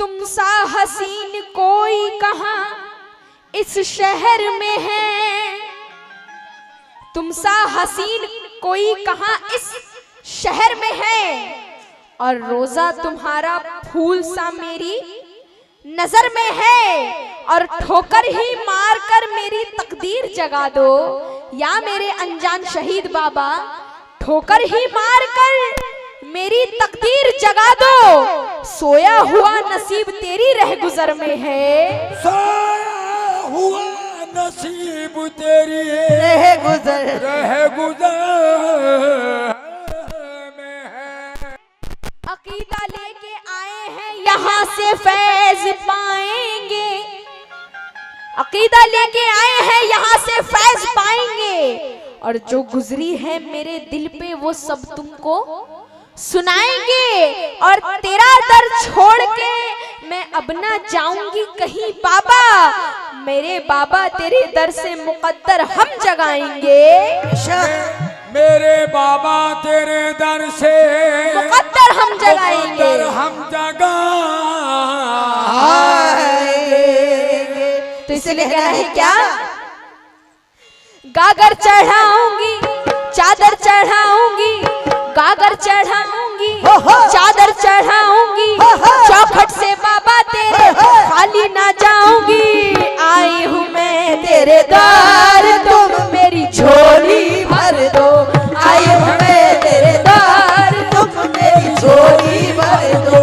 तुम सा हसीन कोई कहाँ इस शहर में है, तुम सा हसीन कोई कहाँ इस शहर में है, और रोजा तुम्हारा फूल सा मेरी नजर में है, और ठोकर ही मार कर मेरी तकदीर जगा दो, या मेरे अनजान शहीद बाबा ठोकर ही मार कर मेरी तकदीर जगा दो, सोया हुआ नसीब तेरी रह गुजर में है, सोया हुआ नसीब तेरी रह गुजर में है। अकीदा लेके आए हैं यहाँ से फैज पाएंगे, अकीदा लेके आए हैं यहाँ से फैज पाएंगे, और जो गुजरी है मेरे दिल पे वो सब तुमको सुनाएंगे, और तेरा दर छोड़ के मैं अब ना जाऊंगी कहीं बाबा, मेरे बाबा तेरे दर से मुकद्दर हम जगाएंगे, मेरे बाबा तेरे दर से मुकद्दर हम जगाएंगे, हम जगाएंगे। तो इसलिए कहना है क्या, गागर चढ़ाऊंगी चादर चढ़ाऊंगी, गागर चढ़ाऊंगी चादर चढ़ाऊंगी, चौखट से बाबा तेरे खाली ना जाऊंगी, आई हूँ मैं तेरे द्वार तुम मेरी झोली भर दो, आई हूँ मैं तेरे द्वार तुम मेरी झोली भर दो,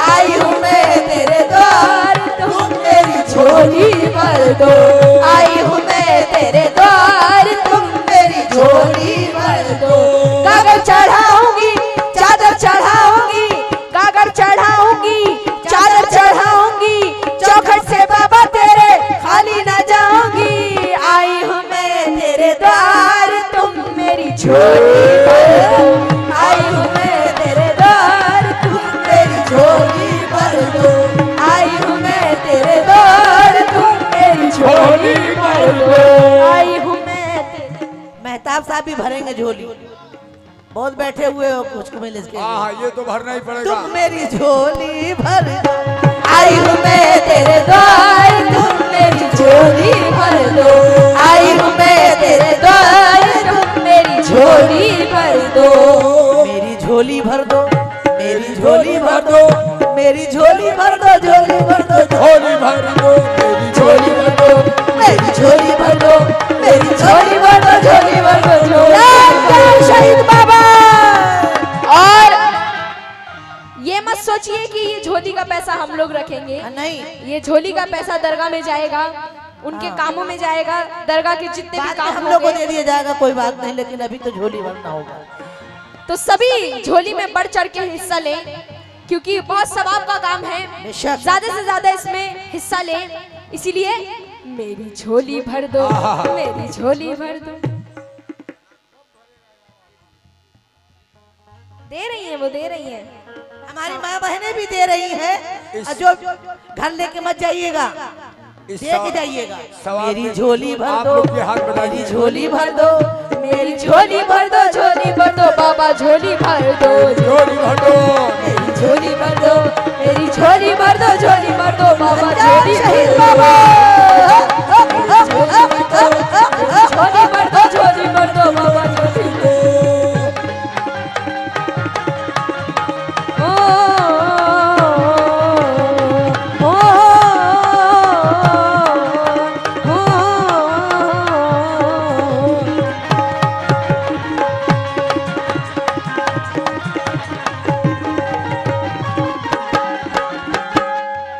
आई हूँ मैं तेरे द्वार तुम मेरी झोली भर दो, आई हूँ मैं तेरे द्वार तुम मेरी झोली भर दो, गागर चढ़ाऊंगी चादर चढ़ाऊंगी, गागर चढ़ाऊंगी चादर चढ़ाऊंगी, चौखट से बाबा तेरे खाली ना जाऊंगी, आई हूँ मैं तेरे द्वार तुम मेरी झोली भर दो, आई हूँ मैं तेरे द्वार तुम मेरी झोली भर दो, आई हूँ मैं तेरे द्वार तुम मेरी झोली भर दो, आई हूँ मैं तेरे। मेहताब साहब भी भरेंगे झोली, बहुत बैठे हुए हो कुछ को मिल इसके, हाँ ये तो भरना ही पड़ेगा। तुम मेरी झोली भर दो, आई हूँ मैं तेरे द्वार तुम मेरी झोली भर दो, आई हूँ मैं तेरे द्वार तुम मेरी झोली भर दो, मेरी झोली भर दो, मेरी झोली भर दो, मेरी झोली भर दो, झोली भर दो, झोली भर दो, मेरी झोली भर दो, मेरी झोली भर दो, मेरी झोली भर दो, झोली भर दो, जय शहीद बाबा। और ये मत सोचिए कि ये झोली का पैसा हम लोग रखेंगे, नहीं, ये झोली का पैसा दरगाह में जाएगा, उनके कामों में जाएगा, दरगाह के जितने भी बाद में काम हम लोग को होंगे, दे दिया जाएगा, कोई बात नहीं, लेकिन अभी तो झोली भरना होगा। तो सभी झोली में बढ़ चढ़ के हिस्सा लें, क्योंकि बहुत सवाब का काम है, बेशक। ज्यादा से ज्यादा इसमें हिस्सा लें, इसीलिए मेरी झोली भर दो, मेरी झोली भर दो। दे रही है, वो दे रही है, हमारी माँ बहनें भी दे रही है, और जो घर लेके मत जाइएगा, दे के जाइएगा, मेरी झोली भर आप दो, लोग के हाथ बताइए। मेरी झोली भर दो, मेरी झोली भर दो, झोली भर दो बाबा, झोली भर दो, झोली भर दो, मेरी झोली भर दो, मेरी झोली भर दो, झोली भर दो बाबा, झोली शहीद भर दो, बाबा, झोली भर दो, झोली भर दो बाबा, झोली भर दो।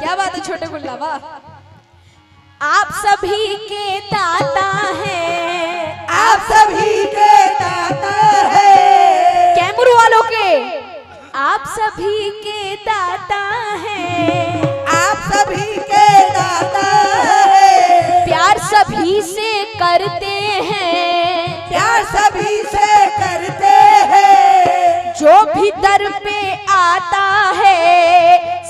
क्या बात है छोटे गुल्ला, वाह। आप सभी के दाता हैं, आप सभी के दाता है, कैमरू वालों के, आप सभी के दाता हैं, आप सभी के दाता है, प्यार सभी से करते हैं, प्यार सभी से करते हैं, जो भी दर पे आता है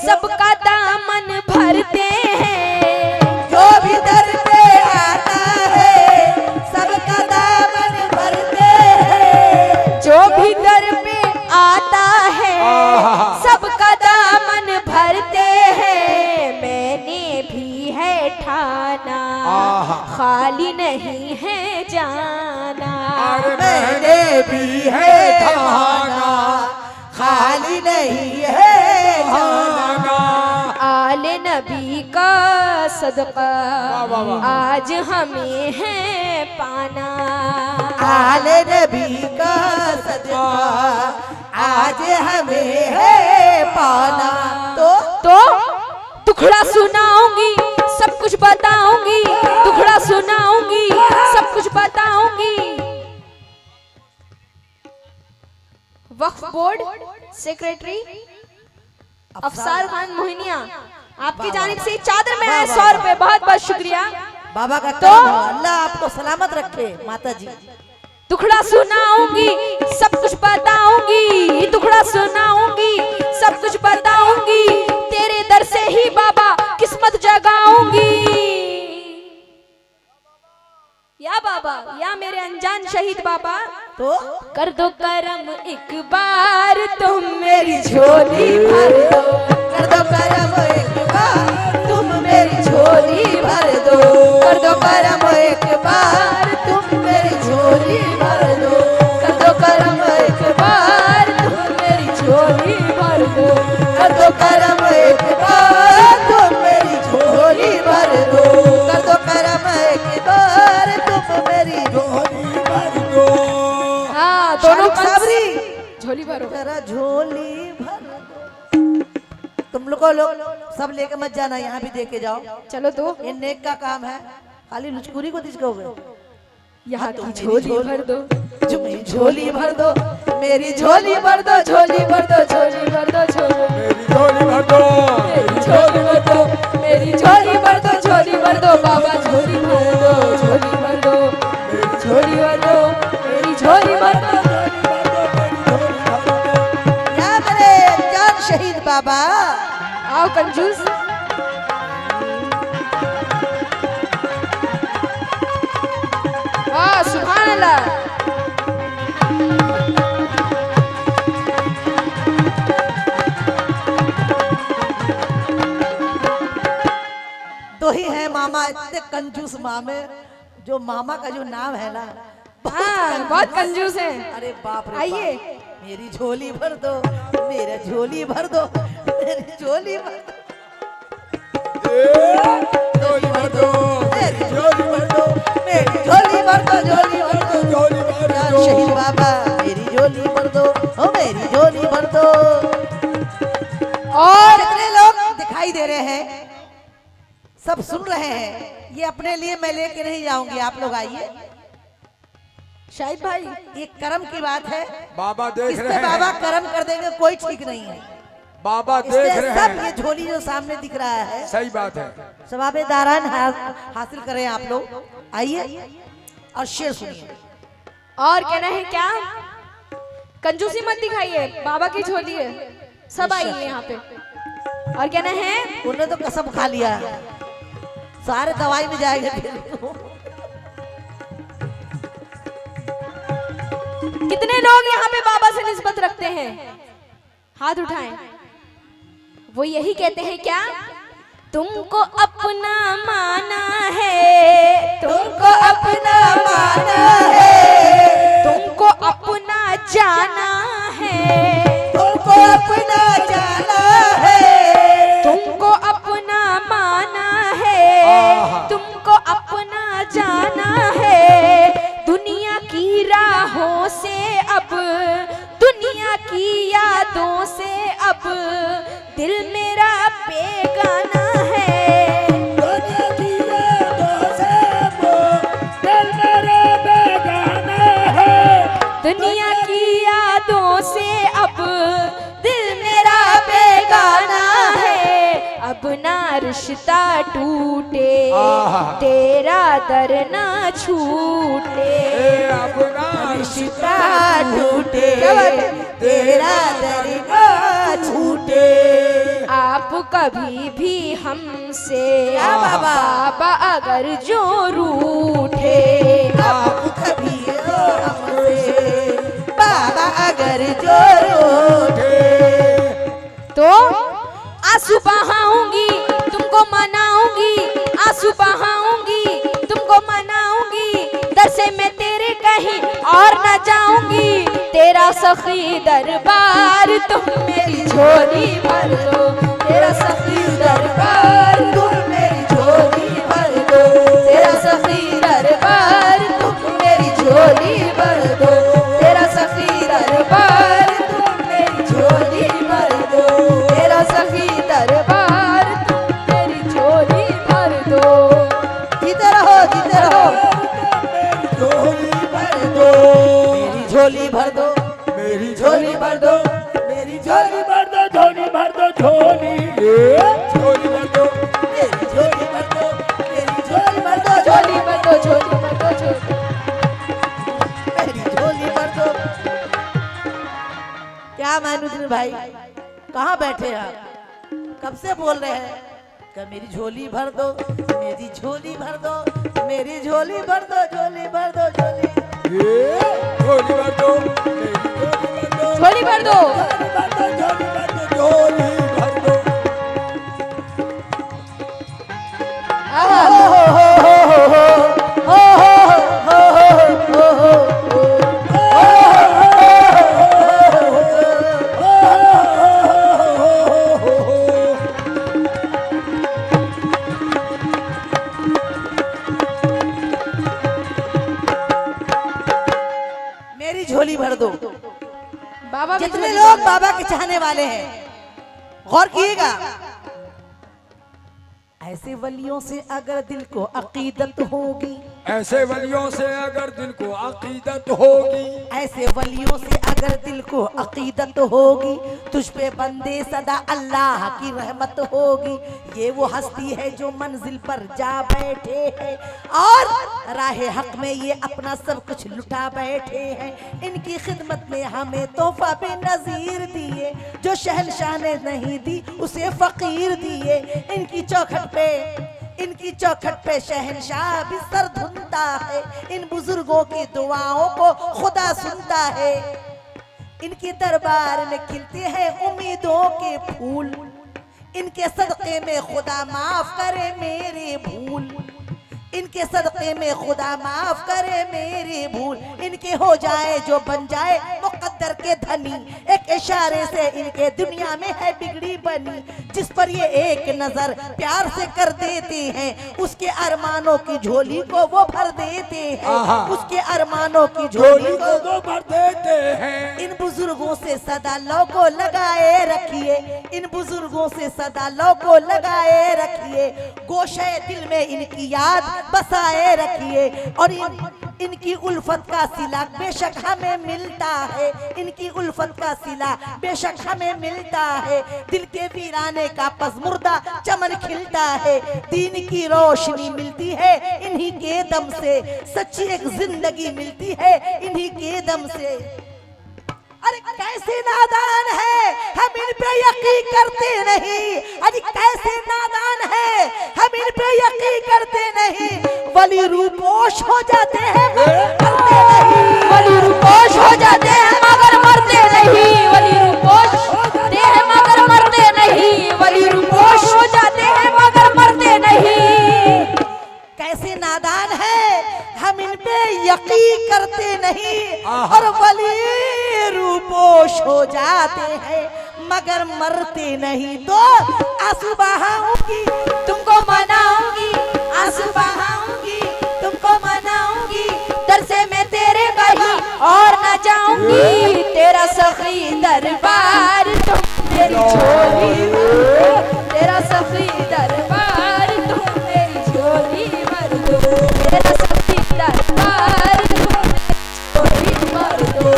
सबका दामन भरते हैं, जो भी दर पे आता है सबका दामन भरते हैं, जो भी दर पे आता है सबका दामन भरते हैं, आहा। खाली नहीं है जाना। अरे मैंने भी है ठाना, खाली नहीं है ठाना। आले नबी का सदका वाह, वाह, वाह। आज हमें है पाना। आले नबी का सदका आज हमें है पाना। तो दुखड़ा सुनाऊंगी, सब कुछ बताऊंगी, दुखड़ा सुनाऊंगी, सब कुछ बताऊंगी। वक्फ बोर्ड सेक्रेटरी अफसार खान मोहिनिया, आपकी जानिब से चादर में है 100 रुपए। बहुत बहुत शुक्रिया। बाबा का तो अल्लाह आपको सलामत रखे माता जी। दुखड़ा सुनाऊंगी, सब कुछ बताऊंगी, दुखड़ा सुनाऊंगी, सब कुछ बताऊंगी। तेरे दर से ही बाबा किस्मत जगाऊंगी। या बाबा, या मेरे अनजान शहीद बाबा, तो कर दो करम एक बार, तुम मेरी झोली भर दो। कर दो करम एक बार, तुम मेरी झोली भर दो। कर दो करम एक बार, तुम मेरी झोली भर दो। कर दो करम एक बार, तुम मेरी झोली भर दो। कर दो करम एक बार, तुम मेरी झोली भर दो। कर दो करम एक बार, तुम मेरी झोली भर दो। हाँ, दोनों सबरी झोली भरो। जरा झोली भर दो। तुम लोगों लोग सब लेके मत जाना, यहाँ भी दे के जाओ। चलो तो ये नेक का काम है, खाली लुचकुरी को दिखोगे। यहाँ की झोली भर दो। झोली भर दो, मेरी झोली भर दो, झोली भर दो, झोली भर दो, झोली मेरी झोली भर दो, मेरी झोली भर दो, मेरी झोली भर दो, झोली भर दो बाबा, झोली भर दो, झोली भर दो, मेरी झोली भर दो, मेरी झोली भर दो। या मेरे जान शहीद बाबा। आओ कंजूस। वाह, सुभान अल्लाह। तो ही है मामा, इतने कंजूस मामे। जो मामा का जो नाम है ना, हाँ, बहुत कंजूस है। अरे बाप रे आइए। बाप। मेरी झोली भर दो, मेरा झोली भर दो, मेरी झोली भर दो। झोली भर दो, मेरी झोली भर दो, मेरी झोली भर दो, झोली भर दो। झोली भर जान दो। शहीद बाबा, मेरी झोली भर दो, ओ मेरी झोली भर दो। और इतने लोग दिखाई दे रहे हैं, सब सुन रहे हैं। ये अपने लिए मैं लेके नहीं जाऊंगी, आप लोग आइए। शाहिद भाई, ये कर्म की बात है। बाबा देख इस पे रहे बाबा हैं, कर्म कर देंगे, कोई ठीक नहीं है। बाबा देख इसलिए रहे सब हैं। ये झोली जो सामने दिख रहा है, सही बात है। सवाबे दारान हासिल करें आप लोग। आइए और शेर सुनिए। और कहना है क्या? कंजूसी मत दिखाइए, बाबा की झोली है। सब आइए यहाँ पे। और कहना है, उन्होंने तो कसम खा लिया, सारे दवाई में जाएगा फिर। कितने लोग यहाँ पे बाबा से निस्बत रखते हैं? हाथ उठाएं। वो यही कहते हैं क्या? तुमको अपना माना है, तुमको अपना माना है, तुमको अपना जाना है, तुमको अपना जाना है, तुमको अपना माना है, तुमको अपना जाना है। दुनिया की राहों से अब, दुनिया की यादों से अब दिल मेरा बेगाना है। दुनिया की यादों से अब दिल मेरा बेगाना है। दुनिया की यादों से अब दिल मेरा बेगाना है। अब ना रिश्ता टूटे, तेरा दर ना छूटे। अपना रिश्ता टूटे, तेरा दर ना छूटे। आप कभी भी हमसे बाबा। बाबा अगर जो रूठे, आप कभी तो हमसे बाबा अगर जो रूठे, तो आंसू बहाऊंगी, तुमको मनाऊंगी, आंसू बहाऊंगी, सखी दरबार तुम मेरी झोली भर दो, तेरा सखी दरबार तुम मेरी झोली भर दो, तेरा सखी दरबार तुम मेरी झोली भर दो, तेरा सखी दरबार तुम मेरी झोली भर दो, तेरा सखी दरबार तुम मेरी झोली भर दो। जीते रहो, जीते रहो। मेरी झोली भर दो, मेरी झोली भर दो, मेरी झोली भर दो, झोली भर दो, झोली झोली भर दो, मेरी झोली भर दो, मेरी झोली भर दो, झोली भर दो, झोली भर दो, झोली मेरी झोली भर दो। क्या मैनुद्दीन भाई, कहाँ बैठे हैं आप? कब से बोल रहे हैं कि मेरी झोली भर दो, मेरी झोली भर दो, मेरी झोली भर दो, झोली भर दो, झोली झोली भर दो, झोली भर दो, झोली भर दो। आहा, मेरी झोली भर दो। बाबा भी जितने झोली लोग भर दो। बाबा के चाहने वाले हैं, गौर किएगा। ऐसे वलियों से अगर दिल को अकीदत होगी, ऐसे वलियों से अगर दिल को अकीदत होगी, ऐसे वलियों से अगर दिल को अकीदत होगी, तुझ पे बंदे सदा अल्लाह की रहमत होगी। ये वो हस्ती है जो मंजिल पर जा बैठे हैं और राह हक में ये अपना सब कुछ लुटा बैठे हैं। इनकी खिदमत में हमें तोहफा पे नजीर दिए, जो शहंशाह ने नहीं दी उसे फकीर दिए। इनकी चौखट पे शहंशाह भी सर धुनता है। इन बुजुर्गों की दुआओं को खुदा सुनता है। इनके दरबार में खिलते हैं उम्मीदों के फूल। इनके सदक़े में खुदा माफ करे मेरे भूल। इनके सदक़े में खुदा माफ करे मेरी भूल। इनके हो जाए जो बन जाए मुक़द्दर के धनी, एक इशारे से इनके दुनिया में है बिगड़ी बनी। जिस पर ये एक नजर प्यार से कर देते हैं, उसके अरमानों की झोली को वो भर देते हैं। उसके अरमानों की झोली को वो भर देते हैं। इन बुजुर्गों से सदा लो को लगाए रखिए। इन बुजुर्गों से सदा लो को लगाए रखिए। गोशे दिल में इनकी याद बसाए रखिए। और इनकी उल्फत का सिला बेशक हमें मिलता है। इनकी उल्फत का सिला बेशक हमें मिलता है। दिल के वीराने का पज़मुर्दा चमन खिलता है। दीन की रोशनी मिलती है इन्हीं के दम से। सच्ची एक जिंदगी मिलती है इन्हीं के दम से। अरे कैसे नादान है, हम इन पे यकीन करते नहीं। अरे कैसे नादान है, हम इन पे यकीन करते नहीं। वली रूपोश हो जाते हैं मरते नहीं। वली रूपोश हो जाते हैं मगर मरते नहीं। वली रूपोश होते हैं मगर मरते नहीं। वली रूपोश हो जाते हैं मगर मरते नहीं। कैसे नादान है, हम इन पे यकीन करते नहीं। और वली रूपोश हो जाते हैं मगर मरते नहीं। तो आंसू बहाऊंगी तुमको मनाऊंगी, आंसू बहाऊंगी, तुमको मनाऊंगी। दर से मैं तेरे कहीं और न जाऊंगी। तेरा सखी दरबार तुम मेरी झोली भर दो। तेरा सखी दरबार तुम मेरी झोली भर दो। तेरा सखी दरबार तुम मेरी झोली भर दो।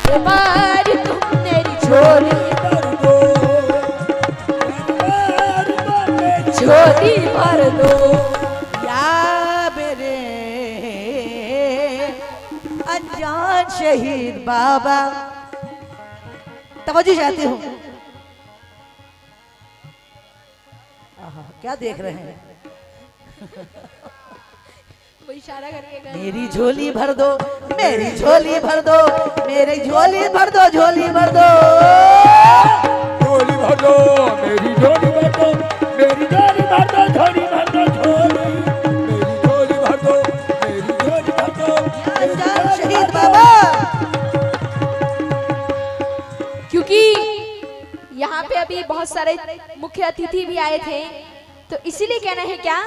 दरबार तुम मेरी झोली भर दो। झोली भर दो। या मेरे अनजान शहीद बाबा, तवज्जो चाहती हूँ। क्या देख रहे हैं? वो इशारा करके कर। मेरी झोली भर दो, मेरी झोली भर दो, मेरी झोली भर दो, झोली भर दो। झोली भर दो, मेरी झोली भर दो, मेरी झोली भर दो, झोली भर दो, झोली मेरी झोली भर दो, मेरी झोली भर दो। अनजान शहीद बाबा, सारे मुख्य अतिथि भी आए थे, तो इसीलिए कहना है क्या,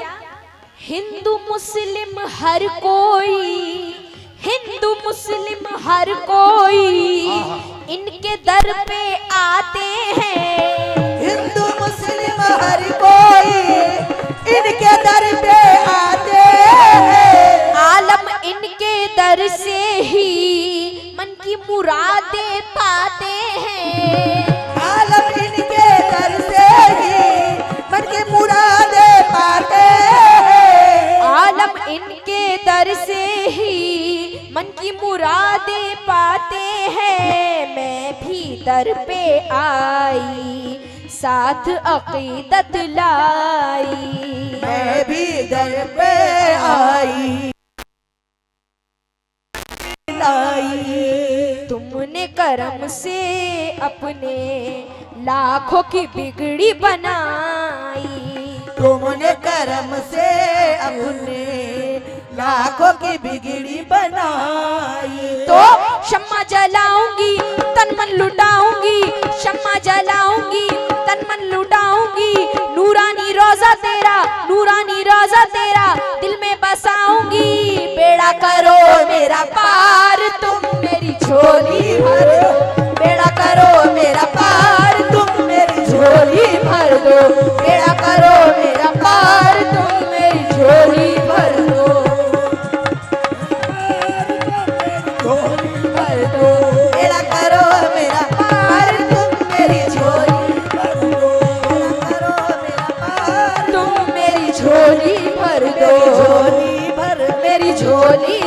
हिंदू मुस्लिम हर कोई, हिंदू मुस्लिम हर कोई इनके दर पे आते हैं। हिंदू मुस्लिम हर कोई इनके दर पे आते हैं। आलम इनके दर से ही मन की मुरादें पाते हैं। आलम इनके दर से ही मन की मुरादें पाते हैं। आलम इनके दर से ही मन की मुरादें पाते हैं। मैं भी दर पे आई साथ अकीदत लाई। मैं भी दर पे आई लाई। तुमने करम से अपने लाखों की बिगड़ी बनाई। तुमने करम से अपने लाखों की बिगड़ी बनाई। तो शम्मा जलाऊंगी तन मन लुटाऊंगी, शम्मा जलाऊंगी तन मन लुटाऊंगी। नूरानी रोजा तेरा, नूरानी रोजा तेरा दिल में बसाऊंगी। बेड़ा करो मेरा पार तुम मेरी झोली भर दो। बेड़ा करो मेरा पार तुम मेरी झोली भर दो। बेड़ा करो मेरा पार तुम मेरी झोली भर दो। बेड़ा करो मेरा पार तुम मेरी झोली भर दो। बेड़ा करो मेरा पार तुम मेरी झोली भर दो। झोली भर मेरी झोली